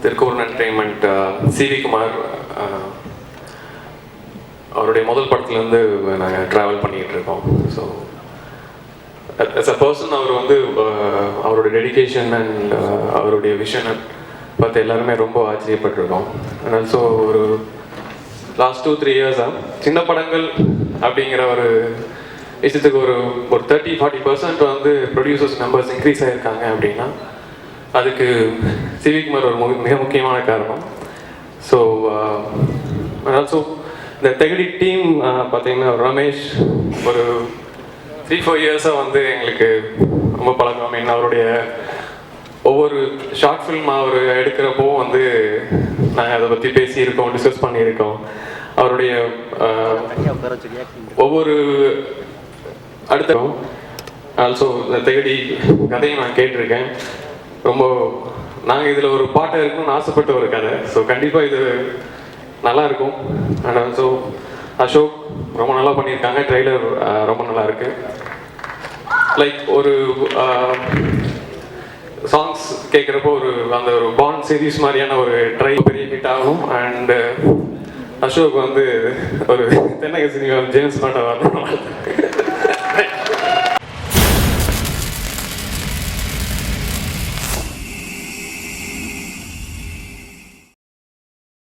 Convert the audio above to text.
திருக்கூர் entertainment CV Kumar அவருடைய முதல் படத்துலேருந்து நாங்கள் ட்ராவல் பண்ணிகிட்டு இருக்கோம். ஸோ as a person அவர் வந்து அவருடைய டெடிகேஷன் அண்ட் அவருடைய விஷனை பார்த்து எல்லாருமே ரொம்ப ஆச்சரியப்பட்டிருக்கோம். அண்ட் ஆல்சோ ஒரு லாஸ்ட் 2-3 இயர்ஸாக சின்ன படங்கள் அப்படிங்கிற ஒரு விஷயத்துக்கு ஒரு 30-40% வந்து ப்ரொடியூசர்ஸ் நம்பர்ஸ் இன்க்ரீஸ் ஆகிருக்காங்க அப்படின்னா அதுக்கு சிவி குமார் ஒரு மிக முக்கியமான காரணம். ஸோ ஆல்சோ இந்த தெகடி டீம் பார்த்தீங்கன்னா ரமேஷ் ஒரு 3-4 இயர்ஸாக வந்து எங்களுக்கு ரொம்ப பழக்கம். மீன் அவருடைய ஒவ்வொரு ஷார்ட் ஃபில்ம் அவர் எடுக்கிறப்போ வந்து நாங்கள் அதை பற்றி பேசியிருக்கோம், டிஸ்கஸ் பண்ணியிருக்கோம். அவருடைய ஒவ்வொரு அடுத்த ஆல்சோ இந்த தெகடி கதையும் நான் கேட்டிருக்கேன். ரொம்ப நாங்கள் இதில் ஒரு பாட்டை இருக்கணும்னு ஆசைப்பட்ட ஒரு கதை. ஸோ கண்டிப்பாக இது நல்லாயிருக்கும். அண்ட் ஆல்சோ அசோக் ரொம்ப நல்லா பண்ணியிருக்காங்க. ட்ரெய்லர் ரொம்ப நல்லா இருக்கு. லைக் ஒரு சாங்ஸ் கேட்குறப்போ ஒரு அந்த ஒரு பாண்ட் சீரீஸ் மாதிரியான ஒரு பெரிய ஹிட் ஆகும். அண்டு அசோக் வந்து ஒரு தென்னக சினிமா ஜேம்ஸ் பாண்டா வரணும்.